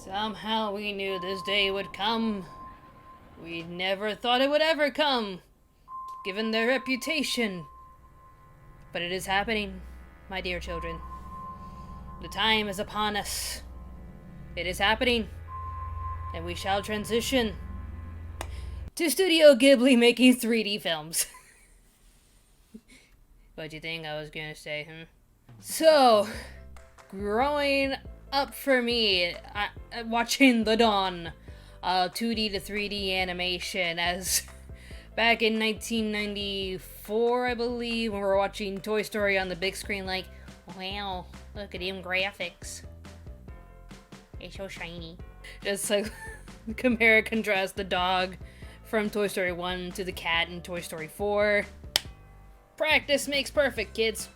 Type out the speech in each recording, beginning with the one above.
Somehow we knew this day would come. We never thought it would ever come, given their reputation. But it is happening, my dear children. The time is upon us. It is happening, and we shall transition to Studio Ghibli making 3D films. What'd you think I was gonna say, So, growing up for me, watching the dawn of 2D to 3D animation, as back in 1994, I believe, when we were watching Toy Story on the big screen, like, wow, look at them graphics. It's so shiny. Just like, compare and contrast the dog from Toy Story 1 to the cat in Toy Story 4. Practice makes perfect, kids.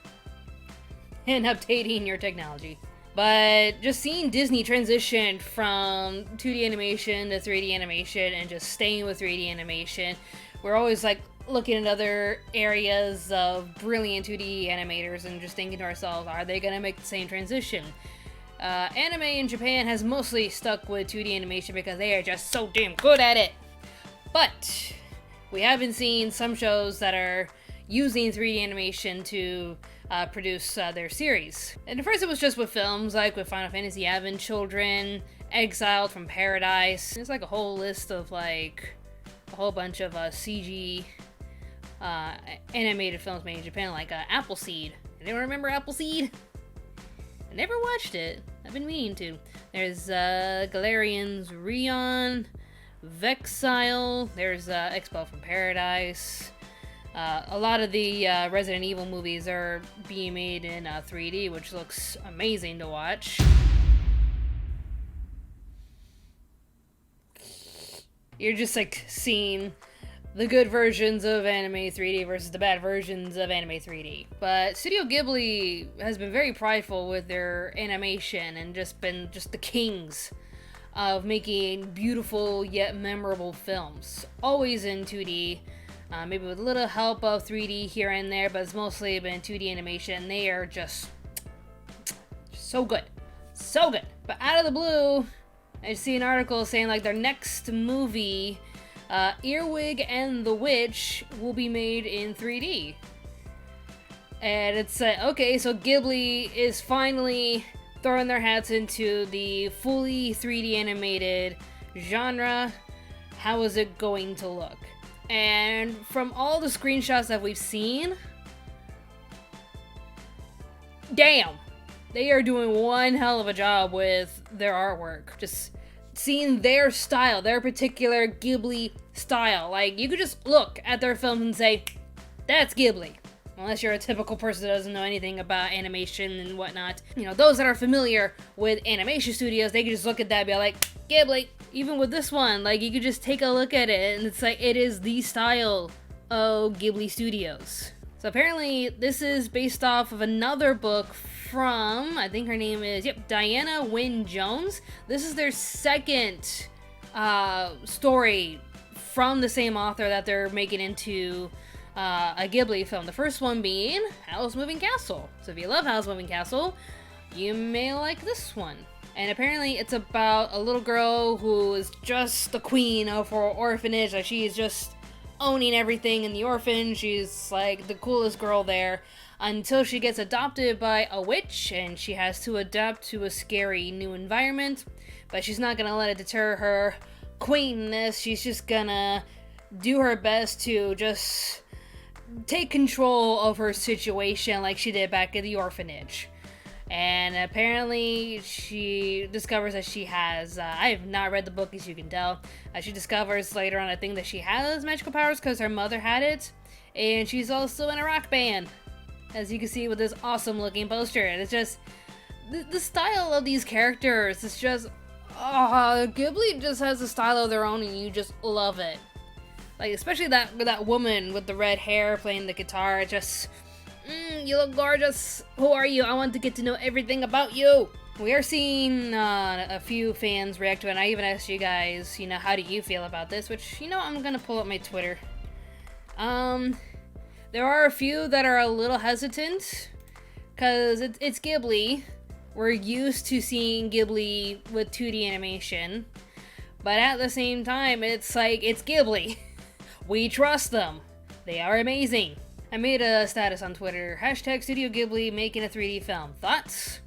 And updating your technology. But just seeing Disney transition from 2D animation to 3D animation and just staying with 3D animation, we're always like looking at other areas of brilliant 2D animators and just thinking to ourselves, are they gonna make the same transition? Anime in Japan has mostly stuck with 2D animation because they are just so damn good at it. But we have been seeing some shows that are using 3D animation to produce their series. And at first it was just with films, like with Final Fantasy Advent Children, Exiled from Paradise. There's like a whole list of like a whole bunch of CG animated films made in Japan, like Appleseed. Anyone remember Appleseed? I never watched it. I've been meaning to. There's Galarian's Rion, Vexile, there's Expo from Paradise. A lot of the Resident Evil movies are being made in 3D, which looks amazing to watch. You're just like seeing the good versions of anime 3D versus the bad versions of anime 3D. But Studio Ghibli has been very prideful with their animation and just been the kings of making beautiful yet memorable films. Always in 2D. Maybe with a little help of 3D here and there, but it's mostly been 2D animation. They are just so good. So good. But out of the blue, I see an article saying like their next movie, Earwig and the Witch, will be made in 3D. And it's okay, so Ghibli is finally throwing their hats into the fully 3D animated genre. How is it going to look? And from all the screenshots that we've seen, damn, they are doing one hell of a job with their artwork. Just seeing their style, their particular Ghibli style. Like, you could just look at their films and say, that's Ghibli. Unless you're a typical person that doesn't know anything about animation and whatnot. You know, those that are familiar with animation studios, they can just look at that and be like, Ghibli. Even with this one, like, you could just take a look at it and it's like, it is the style of Ghibli Studios. So apparently this is based off of another book from, I think her name is, Diana Wynne Jones. This is their second story from the same author that they're making into a Ghibli film. The first one being Howl's Moving Castle. So if you love Howl's Moving Castle, you may like this one. And apparently it's about a little girl who is just the queen of her orphanage. Like, she's just owning everything in the orphan. She's like the coolest girl there until she gets adopted by a witch and she has to adapt to a scary new environment. But she's not gonna let it deter her queenness. She's just gonna do her best to just take control of her situation like she did back at the orphanage. And apparently she discovers that she has, I have not read the book as you can tell, she discovers later on, I think, that she has magical powers because her mother had it, and she's also in a rock band, as you can see with this awesome looking poster. And it's just, the style of these characters, it's just, Ghibli just has a style of their own and you just love it. Like, especially that woman with the red hair playing the guitar, just... you look gorgeous. Who are you? I want to get to know everything about you. We are seeing a few fans react to it, and I even asked you guys, how do you feel about this? Which, I'm gonna pull up my Twitter. There are a few that are a little hesitant, because it's Ghibli, we're used to seeing Ghibli with 2D animation, but at the same time, it's like, it's Ghibli. We trust them. They are amazing. I made a status on Twitter, hashtag Studio Ghibli making a 3D film. Thoughts?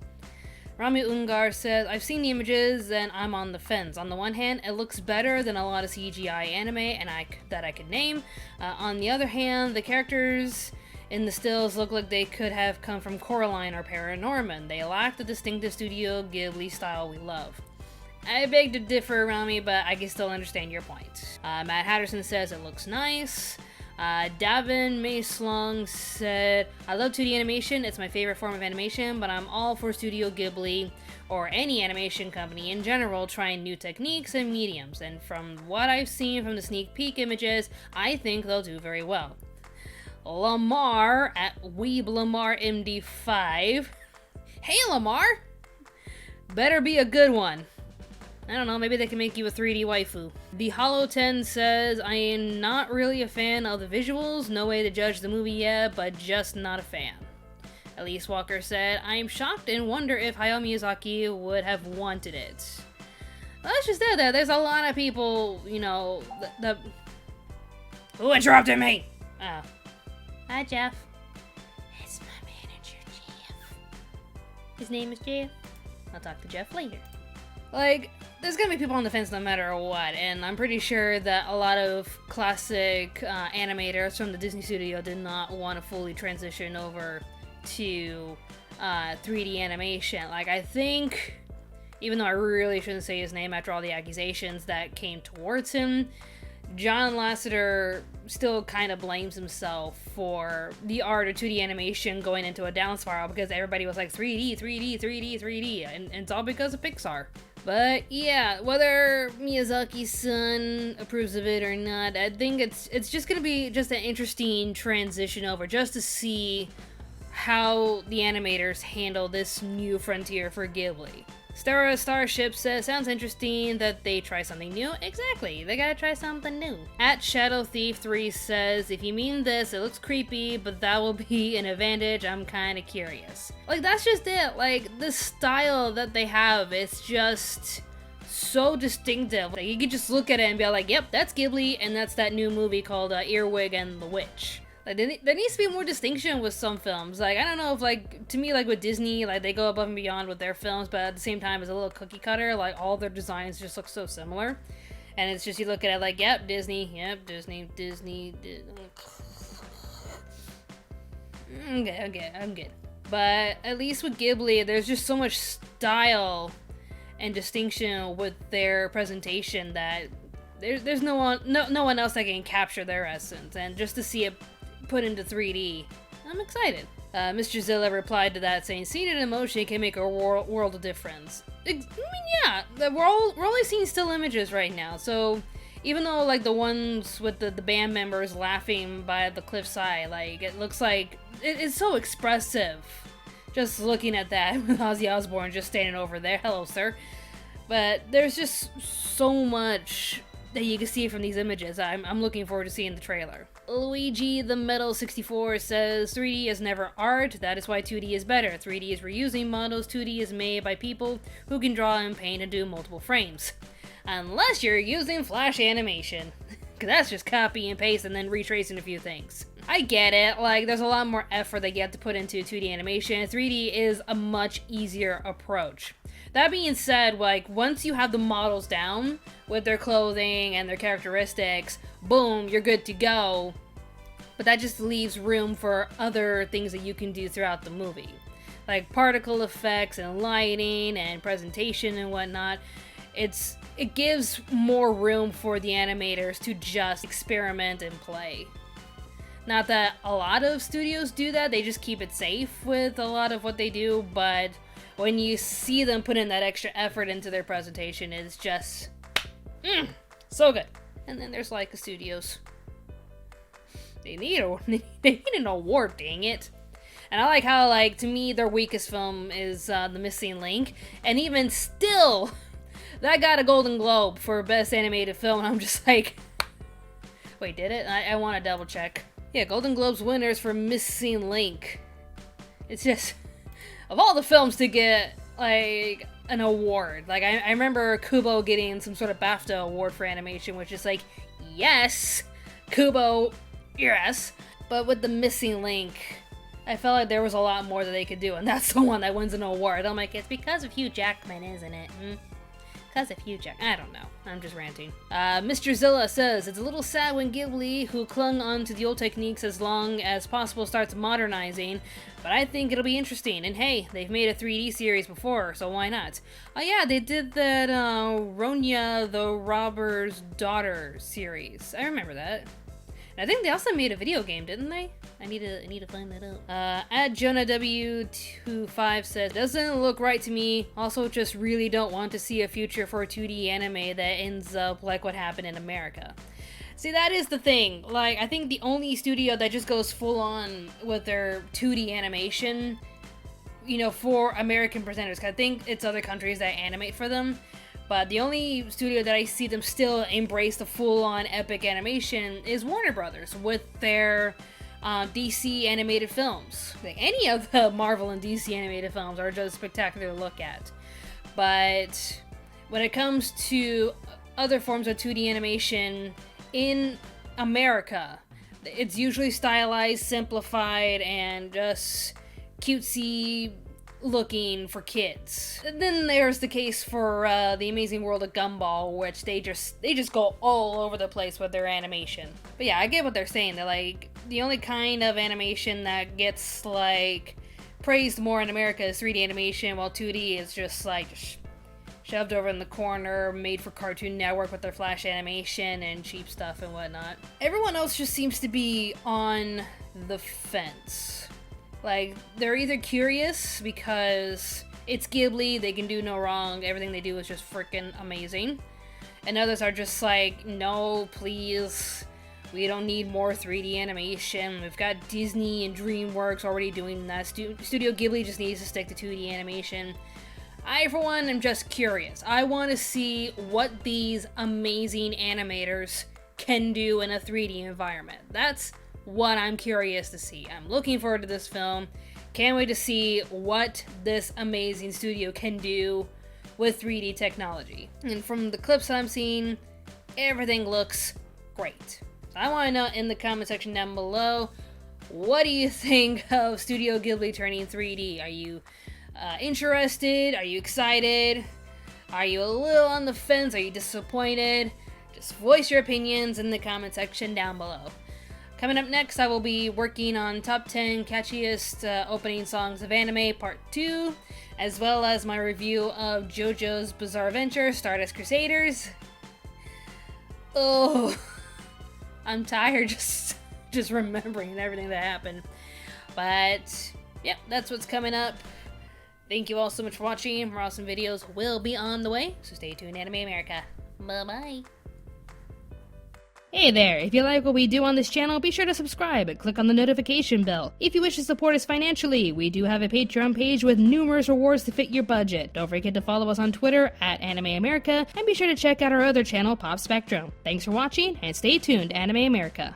Rami Ungar says, I've seen the images and I'm on the fence. On the one hand, it looks better than a lot of CGI anime that I could name. On the other hand, the characters in the stills look like they could have come from Coraline or Paranorman. They lack the distinctive Studio Ghibli style we love. I beg to differ, Rami, but I can still understand your point. Matt Hatterson says it looks nice. Davin Maislong said, I love 2D animation, it's my favorite form of animation, but I'm all for Studio Ghibli, or any animation company in general, trying new techniques and mediums, and from what I've seen from the sneak peek images, I think they'll do very well. Lamar at WeebLamarMD5. Hey Lamar! Better be a good one. I don't know, maybe they can make you a 3D waifu. The Hollow 10 says, I am not really a fan of the visuals, no way to judge the movie yet, but just not a fan. Elise Walker said, I am shocked and wonder if Hayao Miyazaki would have wanted it. Well, that's just it, there's a lot of people, you know, Who interrupted me? Oh. Hi, Jeff. It's my manager, Jeff. His name is Jeff. I'll talk to Jeff later. Like, there's gonna be people on the fence no matter what, and I'm pretty sure that a lot of classic animators from the Disney studio did not want to fully transition over to 3D animation. Like, I think, even though I really shouldn't say his name after all the accusations that came towards him, John Lasseter still kind of blames himself for the art of 2D animation going into a down spiral because everybody was like 3D, 3D, 3D, 3D, and it's all because of Pixar. But yeah, whether Miyazaki's son approves of it or not, I think it's just gonna be just an interesting transition over just to see how the animators handle this new frontier for Ghibli. Starship says, sounds interesting that they try something new. Exactly, they gotta try something new. At Shadow Thief 3 says, if you mean this, it looks creepy, but that will be an advantage. I'm kinda curious. Like, that's just it. Like, the style that they have, it's just so distinctive. Like, you can just look at it and be like, yep, that's Ghibli, and that's that new movie called Earwig and the Witch. Like, there needs to be more distinction with some films. Like, I don't know if, like, to me, like, with Disney, like, they go above and beyond with their films, but at the same time, it's a little cookie cutter. Like, all their designs just look so similar. And it's just, you look at it like, yep, Disney. I'm good. But at least with Ghibli, there's just so much style and distinction with their presentation that there's no one else that can capture their essence. And just to see it put into 3D, I'm excited. Mr. Zilla replied to that saying, seeing it in motion can make a world of difference. I mean, yeah, we're only seeing still images right now, so even though, like, the ones with the band members laughing by the cliffside, like, it looks like it's so expressive just looking at that with Ozzy Osbourne just standing over there. Hello, sir. But there's just so much that you can see from these images. I'm looking forward to seeing the trailer. Luigi the Metal 64 says, 3D is never art, that is why 2D is better. 3D is reusing models, 2D is made by people who can draw and paint and do multiple frames. Unless you're using Flash animation. Cause that's just copy and paste and then retracing a few things. I get it, like, there's a lot more effort that you have to put into 2D animation. 3D is a much easier approach. That being said, like, once you have the models down with their clothing and their characteristics, boom, you're good to go. But that just leaves room for other things that you can do throughout the movie. Like particle effects and lighting and presentation and whatnot. It gives more room for the animators to just experiment and play. Not that a lot of studios do that, they just keep it safe with a lot of what they do, but when you see them put in that extra effort into their presentation, it's just so good. And then there's Leica Studios. They need an award, dang it. And I like how, like, to me, their weakest film is The Missing Link, and even still, that got a Golden Globe for Best Animated Film, and I'm just like, wait, did it? I want to double check. Yeah, Golden Globes winners for Missing Link. It's just, of all the films to get like an award. Like I remember Kubo getting some sort of BAFTA award for animation, which is like, yes, Kubo, yes. But with the missing link, I felt like there was a lot more that they could do, and that's the one that wins an award. I'm like, it's because of Hugh Jackman, isn't it? Because of Hugh Jackman. I don't know. I'm just ranting. Mr. Zilla says, it's a little sad when Ghibli, who clung on to the old techniques as long as possible, starts modernizing, but I think it'll be interesting. And hey, they've made a 3D series before, so why not? Oh yeah, they did that Ronya the Robber's Daughter series. I remember that. I think they also made a video game, didn't they? I need to find that out. At Jonah W25 says, doesn't look right to me. Also, just really don't want to see a future for a 2D anime that ends up like what happened in America. See, that is the thing. Like, I think the only studio that just goes full on with their 2D animation, you know, for American presenters, 'cause I think it's other countries that animate for them. But the only studio that I see them still embrace the full-on epic animation is Warner Brothers with their DC animated films. Like, any of the Marvel and DC animated films are just spectacular to look at. But when it comes to other forms of 2D animation in America, it's usually stylized, simplified, and just cutesy looking for kids. And then there's the case for The Amazing World of Gumball, which they just go all over the place with their animation. But yeah, I get what they're saying. They're like, the only kind of animation that gets like praised more in America is 3D animation, while 2D is just like shoved over in the corner, made for Cartoon Network with their flash animation and cheap stuff and whatnot. Everyone else just seems to be on the fence. Like, they're either curious because it's Ghibli, they can do no wrong, everything they do is just freaking amazing. And others are just like, no, please, we don't need more 3D animation. We've got Disney and DreamWorks already doing that. Studio Ghibli just needs to stick to 2D animation. I, for one, am just curious. I want to see what these amazing animators can do in a 3D environment. That's what I'm curious to see. I'm looking forward to this film. Can't wait to see what this amazing studio can do with 3D technology. And from the clips that I'm seeing, everything looks great. So I want to know in the comment section down below, what do you think of Studio Ghibli turning 3D? Are you interested? Are you excited? Are you a little on the fence? Are you disappointed? Just voice your opinions in the comment section down below. Coming up next, I will be working on top 10 catchiest opening songs of anime part 2, as well as my review of JoJo's Bizarre Adventure, Stardust Crusaders. Oh, I'm tired just remembering everything that happened. But, yeah, that's what's coming up. Thank you all so much for watching. More awesome videos will be on the way, so stay tuned, Anime America. Bye-bye. Hey there, if you like what we do on this channel, be sure to subscribe and click on the notification bell. If you wish to support us financially, we do have a Patreon page with numerous rewards to fit your budget. Don't forget to follow us on Twitter at Anime America, and be sure to check out our other channel, Pop Spectrum. Thanks for watching, and stay tuned, Anime America.